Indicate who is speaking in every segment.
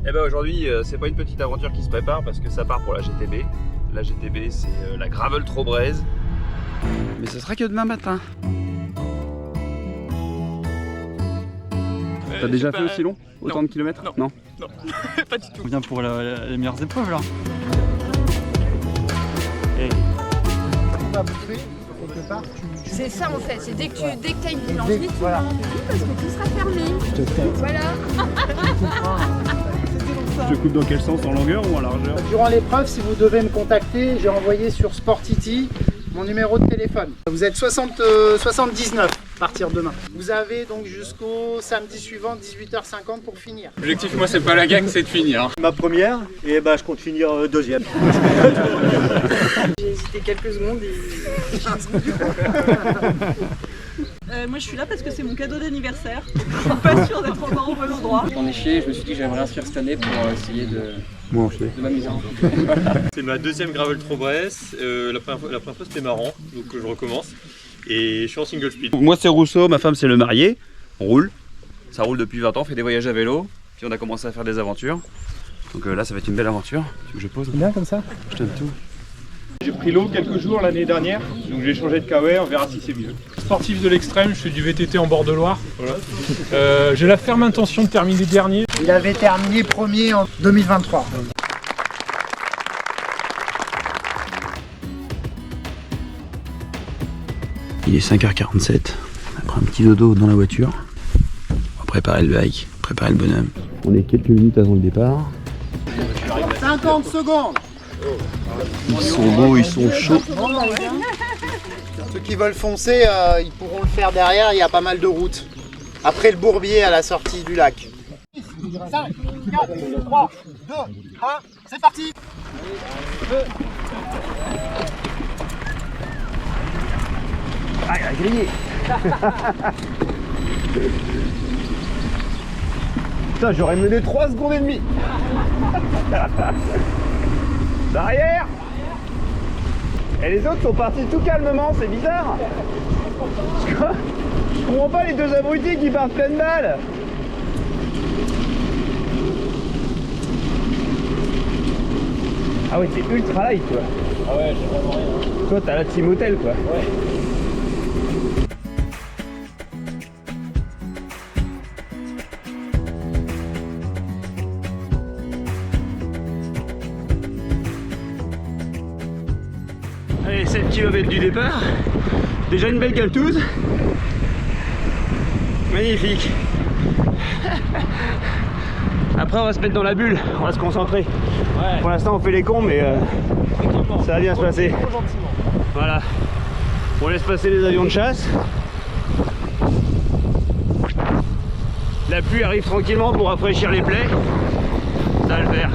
Speaker 1: Et ben aujourd'hui, c'est pas une petite aventure qui se prépare parce que ça part pour la GTB. La GTB, c'est la Gravel Trobraise. Mais ce sera que demain matin. T'as déjà fait aussi long? Autant de kilomètres? Non.
Speaker 2: Non, pas du tout.
Speaker 3: On vient pour les meilleures épreuves là.
Speaker 4: C'est ça en fait, c'est dès que t'as une boulangerie, tu vas en parce que tout sera fermé. Voilà.
Speaker 1: Je te coupe dans quel sens? En longueur ou en largeur?
Speaker 5: Durant l'épreuve, si vous devez me contacter, j'ai envoyé sur Sportity mon numéro de téléphone. Vous êtes 79 à partir de demain. Vous avez donc jusqu'au samedi suivant 18h50 pour finir.
Speaker 2: L'objectif, moi, c'est pas la gagne, c'est de finir.
Speaker 6: Ma première, et bah je compte finir deuxième.
Speaker 7: J'ai hésité quelques secondes et... moi je suis là parce que c'est mon cadeau d'anniversaire. Je suis pas sûre d'être encore au bon endroit.
Speaker 8: J'en ai chié, je me suis dit que j'aimerais inscrire cette année pour essayer de m'amuser.
Speaker 6: C'est ma deuxième Gravel Trobraise. La première fois c'était marrant, donc je recommence. Et je suis en single speed.
Speaker 1: Moi c'est Rousseau, ma femme c'est le marié. On roule. Ça roule depuis 20 ans, on fait des voyages à vélo. Puis on a commencé à faire des aventures. Donc là ça va être une belle aventure. Tu veux que je pose?
Speaker 5: C'est bien comme ça?
Speaker 1: Je t'aime tout.
Speaker 2: J'ai pris l'eau quelques jours l'année dernière, donc j'ai changé de KOR, on verra si c'est mieux. Sportif de l'extrême, je fais du VTT en bord de Loire. Voilà. J'ai la ferme intention de terminer dernier.
Speaker 5: Il avait terminé premier en 2023.
Speaker 1: Il est 5h47. On a pris un petit dodo dans la voiture. On va préparer le bike, préparer le bonhomme. On est quelques minutes avant le départ.
Speaker 5: 50 secondes.
Speaker 1: Ils sont beaux, ils sont chauds.
Speaker 5: Ceux qui veulent foncer, ils pourront le faire derrière, il y a pas mal de routes. Après le bourbier à la sortie du lac. 5, 4, 3, 2, 1, c'est parti.
Speaker 1: Ah, il a grillé. Putain, j'aurais mené 3 secondes et demie. Derrière. Et les autres sont partis tout calmement, c'est bizarre. Je comprends pas les deux abrutis qui partent pleine balle. Ah ouais, c'est ultra light quoi.
Speaker 8: Ah ouais, j'ai vraiment rien.
Speaker 1: Toi t'as la team hôtel quoi.
Speaker 8: Ouais.
Speaker 1: Allez, 7 km du départ. Déjà une belle galtouse. Magnifique. Après on va se mettre dans la bulle, on va se concentrer.
Speaker 8: Ouais.
Speaker 1: Pour l'instant on fait les cons mais ça va bien se passer. Voilà. On laisse passer les avions de chasse. La pluie arrive tranquillement pour rafraîchir les plaies. Ça va le faire.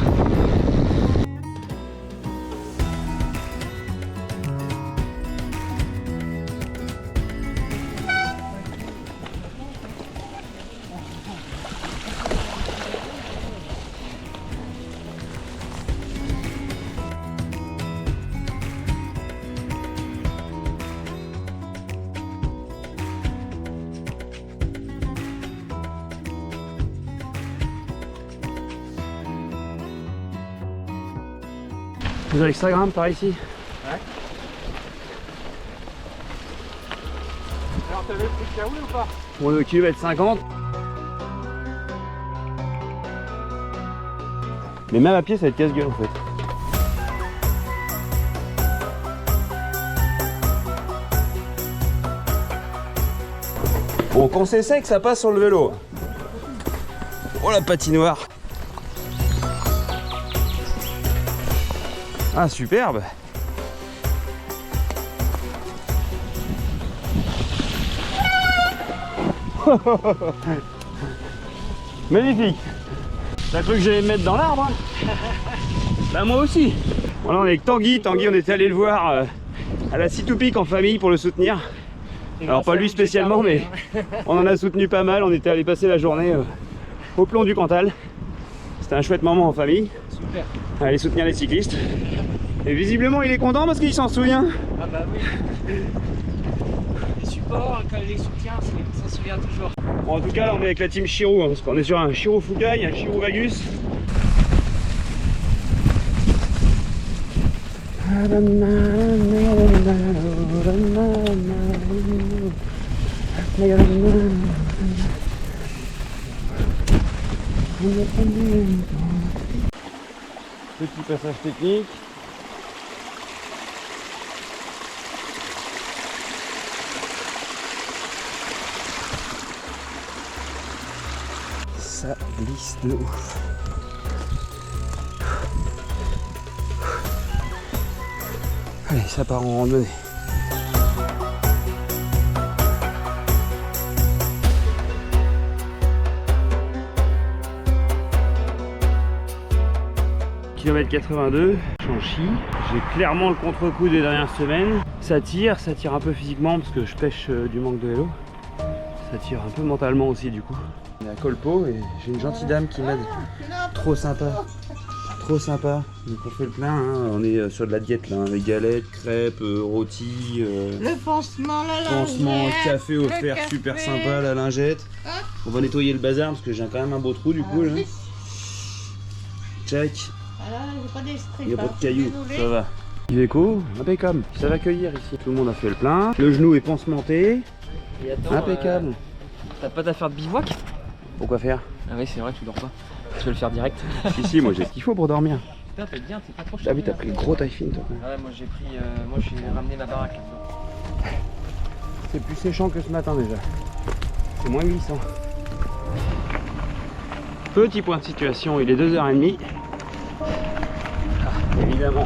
Speaker 1: Vous avez Instagram par ici?
Speaker 2: Ouais. Alors t'avais pris le kaoul ou pas?
Speaker 1: Pour le km 50. Mais même à pied ça va être casse-gueule en fait. Bon, quand c'est sec ça passe sur le vélo. Oh la patinoire. Ah superbe. Magnifique. T'as cru que j'allais me mettre dans l'arbre hein? Bah moi aussi. Voilà, on est avec Tanguy. Tanguy, on était allé le voir à la Citopic en famille pour le soutenir. Alors pas lui spécialement mais on en a soutenu pas mal. On était allé passer la journée au plomb du Cantal. C'était un chouette moment en famille.
Speaker 8: Super.
Speaker 1: Aller soutenir les cyclistes. Et visiblement il est content parce qu'il s'en souvient.
Speaker 8: Ah bah oui. Les supports, quand les soutiens, ça se souvient toujours.
Speaker 1: Bon, en tout cas là on est avec la team Chiro, hein, parce qu'on est sur un Chiro Fugai, un Chiro Vagus. Petit passage technique. Ça glisse de ouf. Allez, ça part en randonnée. Kilomètre 82, Chanchy. J'ai clairement le contre-coup des dernières semaines. Ça tire un peu physiquement parce que je pêche du manque de vélo. Ça tire un peu mentalement aussi du coup. On est à Colpo et j'ai une gentille dame qui m'aide. Trop sympa. Trop sympa. Donc on fait le plein, hein. On est sur de la diète là, hein. Les galettes, crêpes, rôtis,
Speaker 9: Le pansement, la
Speaker 1: pansement,
Speaker 9: lingette,
Speaker 1: café offert,
Speaker 9: le
Speaker 1: super
Speaker 9: café.
Speaker 1: sympa, la lingette. On va nettoyer le bazar parce que j'ai quand même un beau trou du coup là. Check.
Speaker 9: Voilà, j'ai pas d'esprit.
Speaker 1: Il n'y a pas de cailloux,
Speaker 9: Désolé.
Speaker 1: ça va. Iveco, impeccable. Ça va accueillir ici. Tout le monde a fait le plein. Le genou est pansementé.
Speaker 8: Et attends,
Speaker 1: Impeccable.
Speaker 8: t'as pas d'affaire de bivouac?
Speaker 1: Pourquoi faire?
Speaker 8: Ah oui, c'est vrai, tu dors pas. Tu vas le faire direct.
Speaker 1: Si, moi j'ai ce qu'il faut pour dormir.
Speaker 8: Putain, t'es bien, t'es pas trop
Speaker 1: T'as vu, t'as pris le gros taille fine toi.
Speaker 8: Ouais, moi j'ai pris. Moi j'ai ramené ma baraque là-dedans.
Speaker 1: C'est plus séchant que ce matin déjà. C'est moins glissant. Petit point de situation, il est 2h30. Ah, évidemment,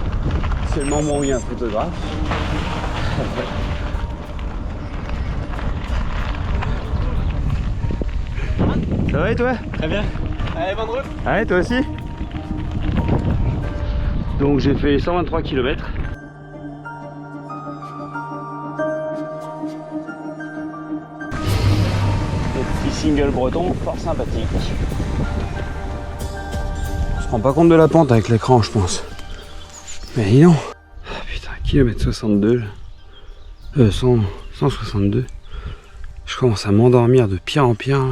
Speaker 1: c'est le moment où il y a un photographe. Ça va et toi?
Speaker 8: Très bien. Allez, bonne route.
Speaker 1: Ouais, toi aussi? Donc j'ai fait 123 km. Petit single breton, fort sympathique. On se rend pas compte de la pente avec l'écran, je pense. Mais dis donc. Ah, putain, kilomètre 62 là. 162. Je commence à m'endormir de pire en pire.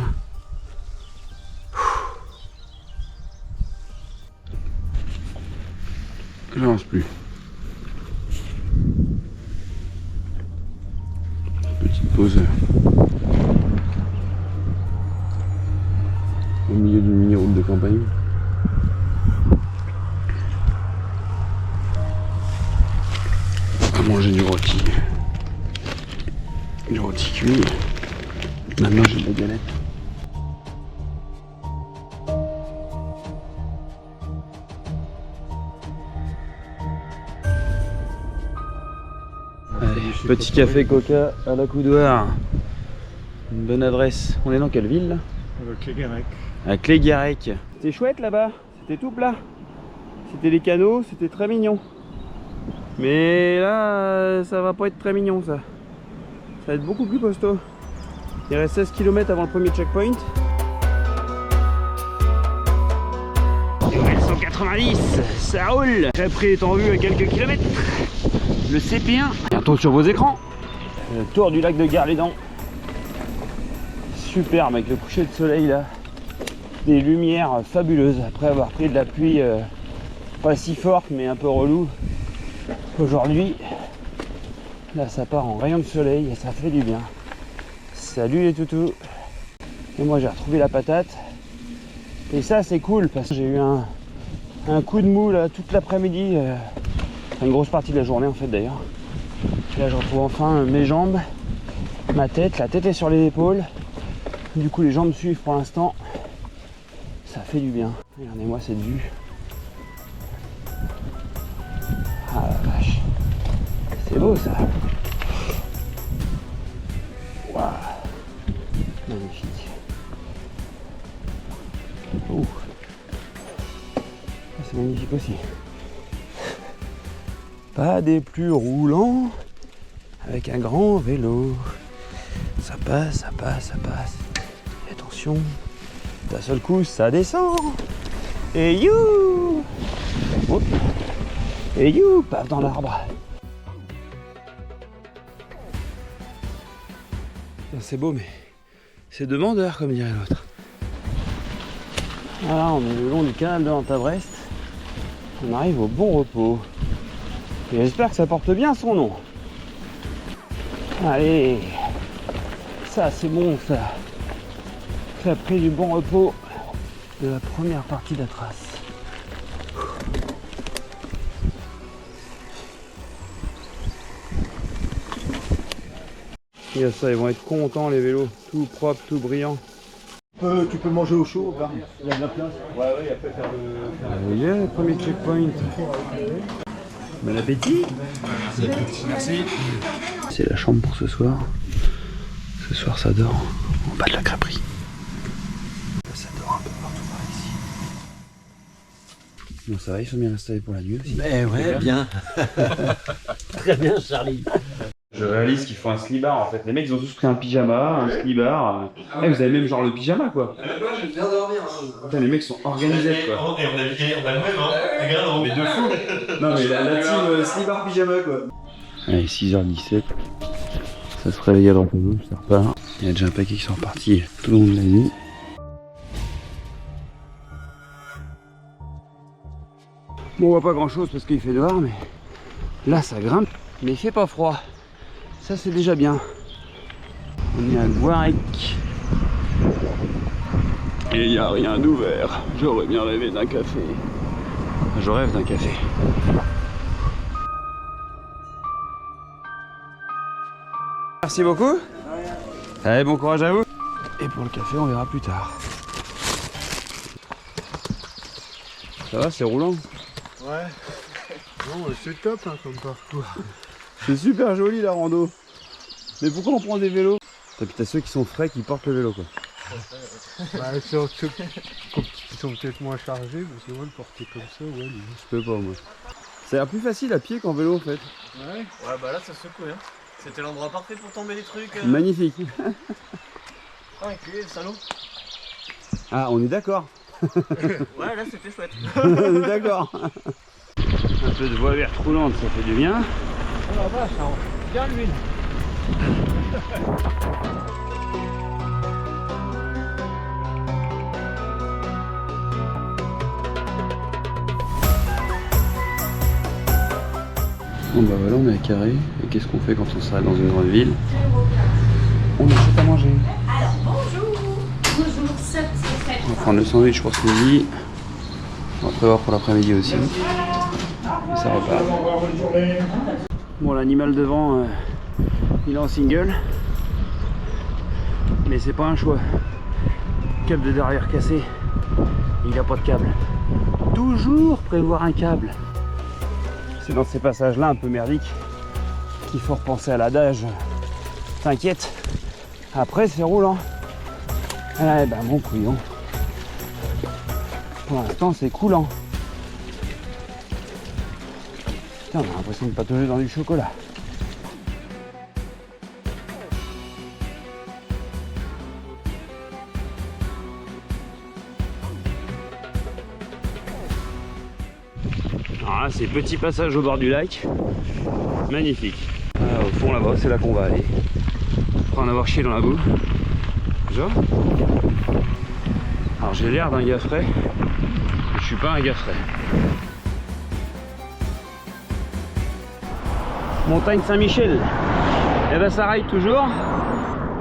Speaker 1: J'avance plus. Petite pause au milieu d'une mini-route de campagne. On va manger du rôti. Du rôti cuit. Maintenant j'ai de la galette. Allez, petit café coca à la Coudoir. Une bonne adresse. On est dans quelle ville là?
Speaker 2: Clégarec.
Speaker 1: À Clégarec. C'était chouette là-bas. C'était tout plat. C'était les canaux, c'était très mignon. Mais là, ça va pas être très mignon ça. Ça va être beaucoup plus costaud. Il reste 16 km avant le premier checkpoint. 190, ça roule. Crêperie est en vue à quelques kilomètres. Le CP1, bientôt sur vos écrans. Le tour du lac de Garlédan. Superbe avec le coucher de soleil là. Des lumières fabuleuses après avoir pris de la pluie pas si forte mais un peu relou. Aujourd'hui, là ça part en rayon de soleil et ça fait du bien. Salut les toutous. Et moi j'ai retrouvé la patate. Et ça c'est cool parce que j'ai eu un coup de mou là toute l'après-midi. Une grosse partie de la journée en fait d'ailleurs. Là je retrouve enfin mes jambes, ma tête, la tête est sur les épaules. Du coup les jambes me suivent pour l'instant. Ça fait du bien. Regardez-moi cette vue. Ah la vache. C'est beau ça. Waouh. Magnifique. Ouh. C'est magnifique aussi. Pas des plus roulants avec un grand vélo. Ça passe, ça passe, ça passe. Et attention, d'un seul coup ça descend. Et you. Hop. Et you, paf dans l'arbre. C'est beau mais c'est demandeur comme dirait l'autre. Voilà, on est le long du canal de l'Anta-Brest. On arrive au Bon Repos. Et j'espère que ça porte bien son nom. Allez, ça c'est bon ça. Ça a pris du bon repos de la première partie de la trace. Et ça, ils vont être contents les vélos, tout propre, tout brillant.
Speaker 5: Tu peux manger au chaud, là. Il y a de la place.
Speaker 6: Ouais, ouais, après faire le.
Speaker 1: Il y a le premier checkpoint. Bon appétit.
Speaker 6: Merci.
Speaker 1: C'est la chambre pour ce soir. Ce soir ça dort en bas de la crêperie. Ça dort un peu partout par ici. Bon ça va, ils sont bien installés pour la nuit aussi.
Speaker 8: Ben ouais, bien. Très bien, Charlie.
Speaker 1: Je réalise qu'ils font un slibar en fait. Les mecs ils ont tous pris un pyjama, un slibar. Eh, vous avez même genre le pyjama quoi.
Speaker 8: Moi je viens dormir.
Speaker 1: Putain, les mecs sont organisés quoi.
Speaker 6: On a le même, hein. Regarde,
Speaker 1: Mais de fou. Non mais la team slibar pyjama quoi. Allez, 6h17. Ça se réveille à droite à gauche, ça repart. Il y a déjà un paquet qui sont repartis tout au long de la nuit. Bon, on voit pas grand chose parce qu'il fait noir, mais là ça grimpe. Mais il fait pas froid. Ça c'est déjà bien. On est à Guarec. Et il n'y a rien d'ouvert. J'aurais bien rêvé d'un café. Je rêve d'un café. Merci beaucoup. Allez, bon courage à vous. Et pour le café, on verra plus tard. Ça va, c'est roulant?
Speaker 5: Ouais. Non, c'est top hein, comme parcours.
Speaker 1: C'est super joli la rando. Mais pourquoi on prend des vélos? Et puis t'as ceux qui sont frais qui portent le vélo quoi.
Speaker 5: Bah, ceux qui sont peut-être moins chargés, mais c'est vrai de porter comme ça, ouais.
Speaker 1: Je peux pas moi. Ça a l'air plus facile à pied qu'en vélo en fait.
Speaker 8: Ouais. Ouais, bah là ça secoue, hein. C'était l'endroit parfait pour tomber les trucs.
Speaker 1: Magnifique.
Speaker 8: Ah, enculé, le salaud.
Speaker 1: Ah, on est d'accord.
Speaker 8: Ouais, là c'était chouette.
Speaker 1: On est d'accord. Un peu de voie verte roulante, ça fait du bien.
Speaker 5: Oh la vache, ça en bien l'huile.
Speaker 1: Bon bah voilà, on est à Carré. Et qu'est-ce qu'on fait quand on s'arrête dans une grande ville? On achète à manger.
Speaker 4: Alors bonjour. Bonjour, c'est fait.
Speaker 1: On va prendre le sandwich pour ce midi. On va prévoir pour l'après-midi aussi. Et ça repart. Bon, l'animal devant, il est en single. Mais c'est pas un choix. Câble de derrière cassé. Il n'a pas de câble. Toujours prévoir un câble. C'est dans ces passages-là un peu merdiques qu'il faut repenser à l'adage. T'inquiète, après c'est roulant. Eh ben mon couillon. Pour l'instant c'est coulant. Putain, on a l'impression de patauger dans du chocolat. Alors là, c'est petit passage au bord du lac. Magnifique. Au fond là-bas, c'est là qu'on va aller. Après en avoir chié dans la boue. Déjà. Alors j'ai l'air d'un gars frais. Mais je suis pas un gars frais. Montagne Saint-Michel. Et ben ça raille toujours.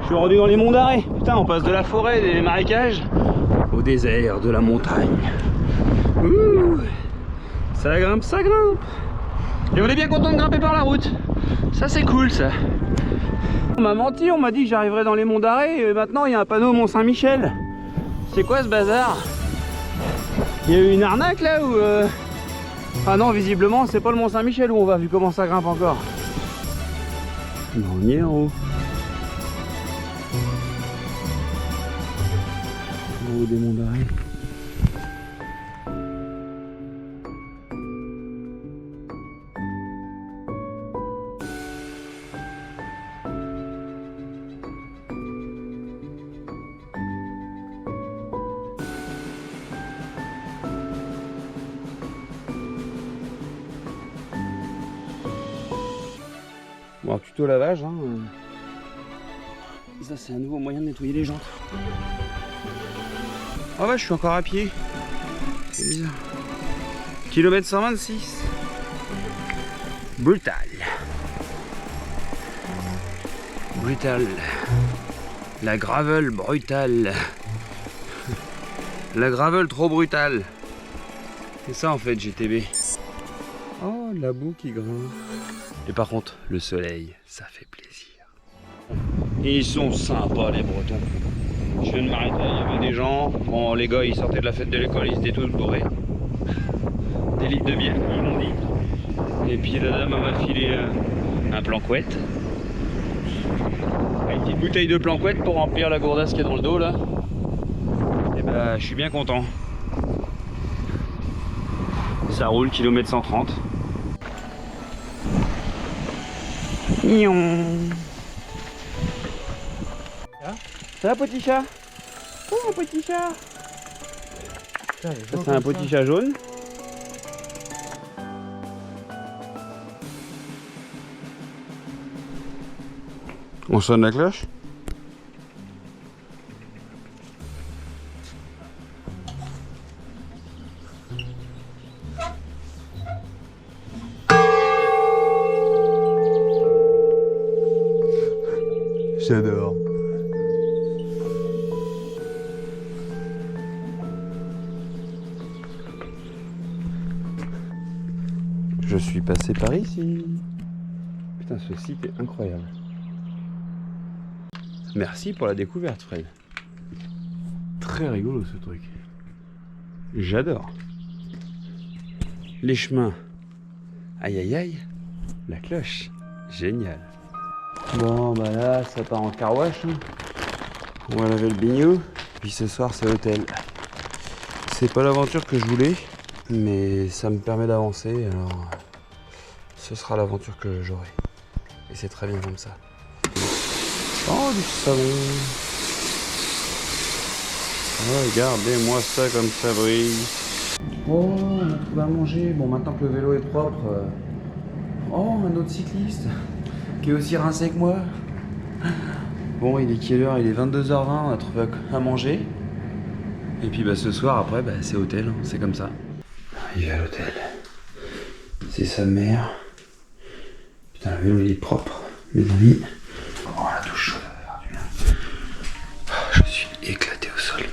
Speaker 1: Je suis rendu dans les monts d'Arrée. Putain, on passe de la forêt, des marécages, au désert de la montagne. Ouh. Ça grimpe, ça grimpe. Et on est bien content de grimper par la route. Ça c'est cool ça. On m'a menti, on m'a dit que j'arriverais dans les monts d'Arrée et maintenant il y a un panneau Mont Saint-Michel. C'est quoi ce bazar? Il y a eu une arnaque là ou Ah non, visiblement c'est pas le Mont Saint-Michel où on va, vu comment ça grimpe encore. Non, on y est en haut. En haut des monts d'Arrée. Bon, tuto lavage, hein. Ça c'est un nouveau moyen de nettoyer les jantes. Ah ouais, je suis encore à pied. C'est bizarre. Kilomètre 126. Brutal. Brutal. La gravel brutale. La gravel trop brutale. C'est ça en fait GTB. Oh, la boue qui grimpe. Et par contre, le soleil, ça fait plaisir. Et ils sont sympas les Bretons. Je viens de m'arrêter, il y avait des gens. Bon, les gars, ils sortaient de la fête de l'école, ils étaient tous bourrés. Des litres de bière, ils m'ont dit. Et puis la dame m'a filé un planquette. Une petite bouteille de planquette pour remplir la gourdasse qu'il y a dans le dos là. Et bah, je suis bien content. Ça roule, kilomètre 130. Ça va petit chat? Oh un petit chat! Ça c'est un petit chat jaune. On sonne la cloche? J'adore. Je suis passé par ici. Putain, ce site est incroyable. Merci pour la découverte, Fred. Très rigolo ce truc. J'adore. Les chemins. Aïe aïe aïe. La cloche. Génial. Bon bah là ça part en car wash. On va laver le bignou. Puis ce soir c'est hôtel. C'est pas l'aventure que je voulais, mais ça me permet d'avancer, alors ce sera l'aventure que j'aurai. Et c'est très bien comme ça. Oh du savon. Oh, regardez-moi ça comme ça brille. Oh on a trouvé à manger. Bon maintenant que le vélo est propre. Oh un autre cycliste qui est aussi rincé que moi. Bon il est quelle heure? Il est 22h20, on a trouvé à manger. Et puis bah ce soir après bah, c'est hôtel, hein, c'est comme ça. Il est à l'hôtel. C'est sa mère. Putain le vélo il est propre, mes amis. Oh la douche chaude, ça va faire du bien. Je suis éclaté au sol.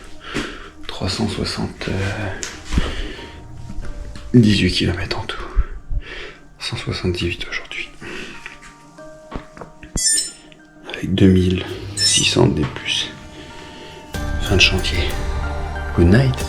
Speaker 1: 318 km en tout. 178 aujourd'hui. Avec 2600 de plus. Fin de chantier. Good night.